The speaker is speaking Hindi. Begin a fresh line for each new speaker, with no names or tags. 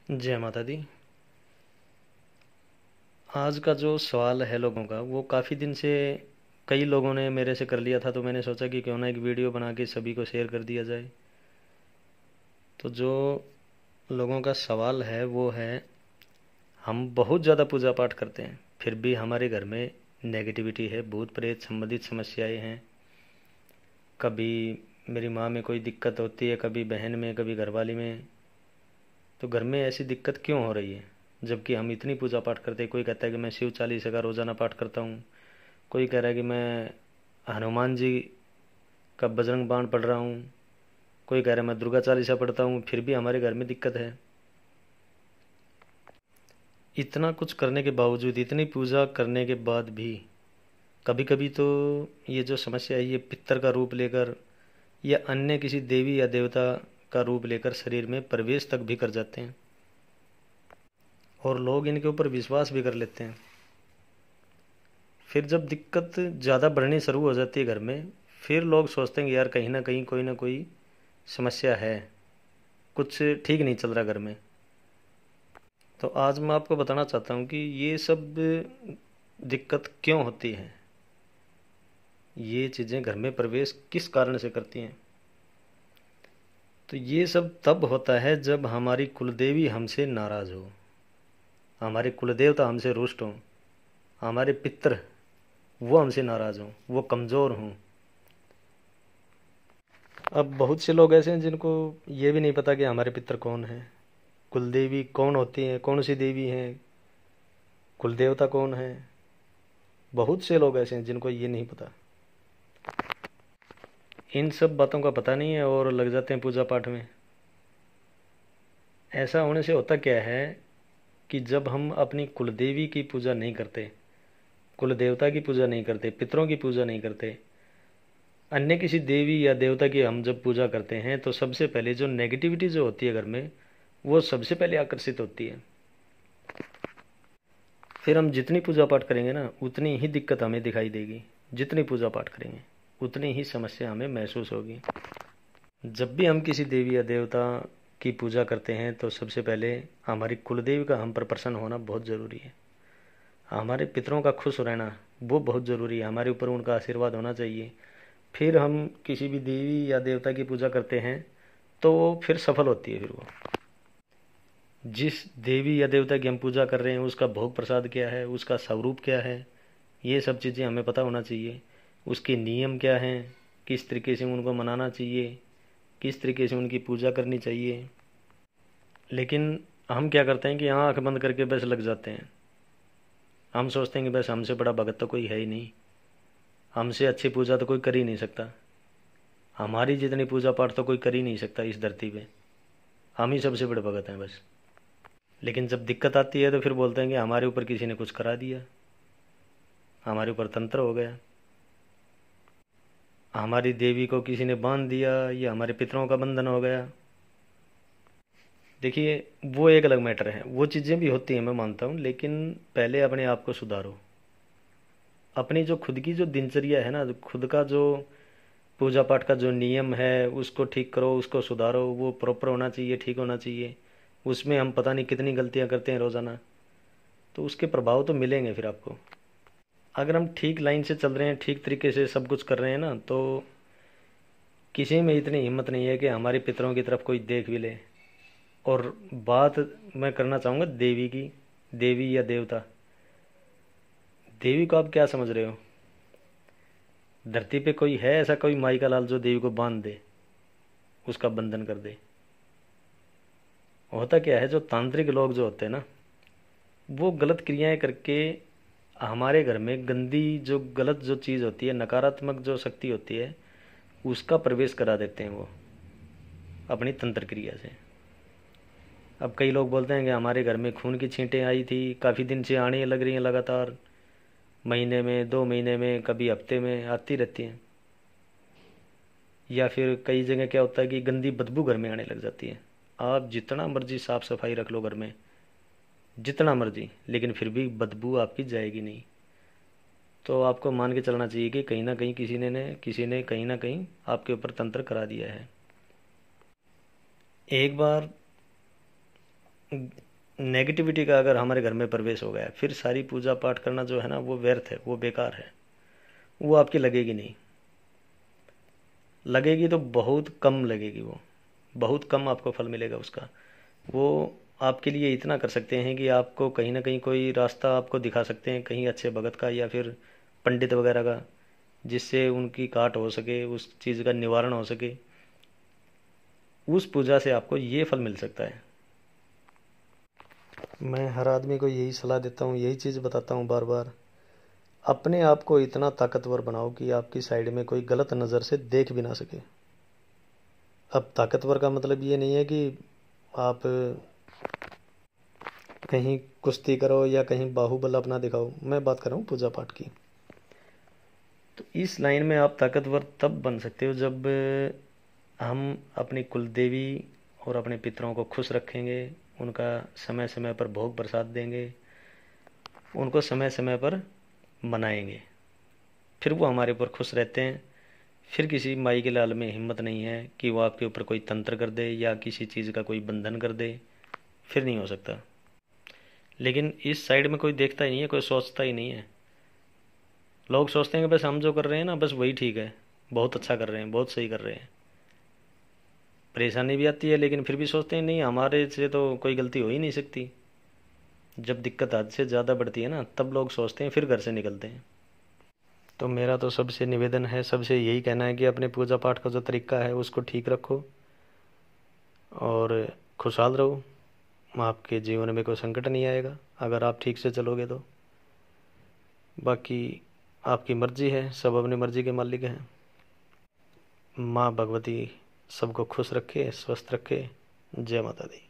जय माता दी। आज का जो सवाल है लोगों का, वो काफ़ी दिन से कई लोगों ने मेरे से कर लिया था, तो मैंने सोचा कि क्यों ना एक वीडियो बना के सभी को शेयर कर दिया जाए। तो जो लोगों का सवाल है वो है, हम बहुत ज़्यादा पूजा पाठ करते हैं, फिर भी हमारे घर में नेगेटिविटी है, भूत प्रेत संबंधित समस्याएं हैं। कभी मेरी माँ में कोई दिक्कत होती है, कभी बहन में, कभी घरवाली में। तो घर में ऐसी दिक्कत क्यों हो रही है, जबकि हम इतनी पूजा पाठ करते हैं। कोई कहता है कि मैं शिव चालीसा का रोज़ाना पाठ करता हूँ, कोई कह रहा है कि मैं हनुमान जी का बजरंग बाण पढ़ रहा हूँ, कोई कह रहा है मैं दुर्गा चालीसा पढ़ता हूँ, फिर भी हमारे घर में दिक्कत है। इतना कुछ करने के बावजूद, इतनी पूजा करने के बाद भी कभी कभी तो ये जो समस्या है, ये पितर का रूप लेकर या अन्य किसी देवी या देवता का रूप लेकर शरीर में प्रवेश तक भी कर जाते हैं, और लोग इनके ऊपर विश्वास भी कर लेते हैं। फिर जब दिक्कत ज़्यादा बढ़नी शुरू हो जाती है घर में, फिर लोग सोचते हैं कि यार कहीं ना कोई समस्या है, कुछ ठीक नहीं चल रहा घर में। तो आज मैं आपको बताना चाहता हूँ कि ये सब दिक्कत क्यों होती है, ये चीज़ें घर में प्रवेश किस कारण से करती हैं। तो ये सब तब होता है जब हमारी कुलदेवी हमसे नाराज़ हो, हमारे कुलदेवता हमसे रुष्ट हों, हमारे पितर वो हमसे नाराज़ हों, वो कमज़ोर हों। अब बहुत से लोग ऐसे हैं जिनको ये भी नहीं पता कि हमारे पितर कौन हैं, कुलदेवी कौन होती हैं, कौन सी देवी हैं, कुलदेवता कौन है। बहुत से लोग ऐसे हैं जिनको ये नहीं पता, इन सब बातों का पता नहीं है और लग जाते हैं पूजा पाठ में। ऐसा होने से होता क्या है कि जब हम अपनी कुलदेवी की पूजा नहीं करते, कुल देवता की पूजा नहीं करते, पितरों की पूजा नहीं करते, अन्य किसी देवी या देवता की हम जब पूजा करते हैं, तो सबसे पहले जो नेगेटिविटी जो होती है घर में, वो सबसे पहले आकर्षित होती है। फिर हम जितनी पूजा पाठ करेंगे ना, उतनी ही दिक्कत हमें दिखाई देगी। जितनी पूजा पाठ करेंगे उतनी ही समस्या हमें महसूस होगी। जब भी हम किसी देवी या देवता की पूजा करते हैं, तो सबसे पहले हमारी कुलदेवी का हम पर प्रसन्न होना बहुत ज़रूरी है। हमारे पितरों का खुश रहना वो बहुत ज़रूरी है, हमारे ऊपर उनका आशीर्वाद होना चाहिए। फिर हम किसी भी देवी या देवता की पूजा करते हैं तो वो फिर सफल होती है। फिर वो जिस देवी या देवता की हम पूजा कर रहे हैं, उसका भोग प्रसाद क्या है, उसका स्वरूप क्या है, ये सब चीज़ें हमें पता होना चाहिए। उसके नियम क्या हैं, किस तरीके से उनको मनाना चाहिए, किस तरीके से उनकी पूजा करनी चाहिए। लेकिन हम क्या करते हैं कि आँख बंद करके बस लग जाते हैं। हम सोचते हैं कि बस हमसे बड़ा भगत तो कोई है ही नहीं, हमसे अच्छी पूजा तो कोई कर ही नहीं सकता, हमारी जितनी पूजा पाठ तो कोई कर ही नहीं सकता इस धरती पे, हम ही सबसे बड़े भगत हैं बस। लेकिन जब दिक्कत आती है तो फिर बोलते हैं कि हमारे ऊपर किसी ने कुछ करा दिया, हमारे ऊपर तंत्र हो गया, हमारी देवी को किसी ने बांध दिया, या हमारे पितरों का बंधन हो गया। देखिए, वो एक अलग मैटर है, वो चीज़ें भी होती हैं मैं मानता हूँ, लेकिन पहले अपने आप को सुधारो। अपनी जो खुद की जो दिनचर्या है ना, खुद का जो पूजा पाठ का जो नियम है, उसको ठीक करो, उसको सुधारो। वो प्रॉपर होना चाहिए, ठीक होना चाहिए। उसमें हम पता नहीं कितनी गलतियां करते हैं रोज़ाना, तो उसके प्रभाव तो मिलेंगे फिर आपको। अगर हम ठीक लाइन से चल रहे हैं, ठीक तरीके से सब कुछ कर रहे हैं ना, तो किसी में इतनी हिम्मत नहीं है कि हमारे पितरों की तरफ कोई देख भी ले। और बात मैं करना चाहूँगा देवी की, देवी या देवता। देवी को आप क्या समझ रहे हो? धरती पे कोई है ऐसा, कोई माई का लाल जो देवी को बांध दे, उसका बंधन कर दे? होता क्या है, जो तांत्रिक लोग जो होते हैं ना, वो गलत क्रियाएं करके हमारे घर में गंदी जो गलत जो चीज़ होती है, नकारात्मक जो शक्ति होती है, उसका प्रवेश करा देते हैं वो अपनी तंत्र क्रिया से। अब कई लोग बोलते हैं कि हमारे घर में खून की छींटें आई थी, काफ़ी दिन से आने लग रही हैं लगातार, महीने में, 2 महीने में, कभी हफ्ते में आती रहती हैं। या फिर कई जगह क्या होता है कि गंदी बदबू घर में आने लग जाती है। आप जितना मर्जी साफ सफाई रख लो घर में, जितना मर्जी, लेकिन फिर भी बदबू आपकी जाएगी नहीं। तो आपको मान के चलना चाहिए कि कहीं ना कहीं किसी ने कहीं ना कहीं आपके ऊपर तंत्र करा दिया है। एक बार नेगेटिविटी का अगर हमारे घर में प्रवेश हो गया, फिर सारी पूजा पाठ करना जो है ना वो व्यर्थ है, वो बेकार है, वो आपकी लगेगी नहीं। लगेगी तो बहुत कम लगेगी, वो बहुत कम आपको फल मिलेगा उसका। वो आपके लिए इतना कर सकते हैं कि आपको कहीं ना कहीं कोई रास्ता आपको दिखा सकते हैं, कहीं अच्छे भगत का या फिर पंडित वगैरह का, जिससे उनकी काट हो सके, उस चीज़ का निवारण हो सके। उस पूजा से आपको ये फल मिल सकता है। मैं हर आदमी को यही सलाह देता हूँ, यही चीज़ बताता हूँ बार बार, अपने आप को इतना ताकतवर बनाओ कि आपकी साइड में कोई गलत नज़र से देख भी ना सके। अब ताकतवर का मतलब ये नहीं है कि आप कहीं कुश्ती करो या कहीं बाहुबल अपना दिखाओ, मैं बात कर रहा हूँ पूजा पाठ की। तो इस लाइन में आप ताकतवर तब बन सकते हो जब हम अपनी कुल देवी और अपने पितरों को खुश रखेंगे, उनका समय समय पर भोग प्रसाद देंगे, उनको समय समय पर मनाएंगे, फिर वो हमारे ऊपर खुश रहते हैं। फिर किसी माई के लाल में हिम्मत नहीं है कि वो आपके ऊपर कोई तंत्र कर दे या किसी चीज़ का कोई बंधन कर दे, फिर नहीं हो सकता। लेकिन इस साइड में कोई देखता ही नहीं है, कोई सोचता ही नहीं है। लोग सोचते हैं कि बस हम जो कर रहे हैं ना बस वही ठीक है, बहुत अच्छा कर रहे हैं, बहुत सही कर रहे हैं। परेशानी भी आती है लेकिन फिर भी सोचते हैं नहीं, हमारे से तो कोई गलती हो ही नहीं सकती। जब दिक्कत हद से ज़्यादा बढ़ती है ना, तब लोग सोचते हैं, फिर घर से निकलते हैं। तो मेरा तो सबसे निवेदन है, सबसे यही कहना है कि अपने पूजा पाठ का जो तरीका है उसको ठीक रखो और खुशहाल रहो। आपके जीवन में कोई संकट नहीं आएगा अगर आप ठीक से चलोगे तो। बाकी आपकी मर्जी है, सब अपनी मर्जी के मालिक हैं। माँ भगवती सबको खुश रखे, स्वस्थ रखे। जय माता दी।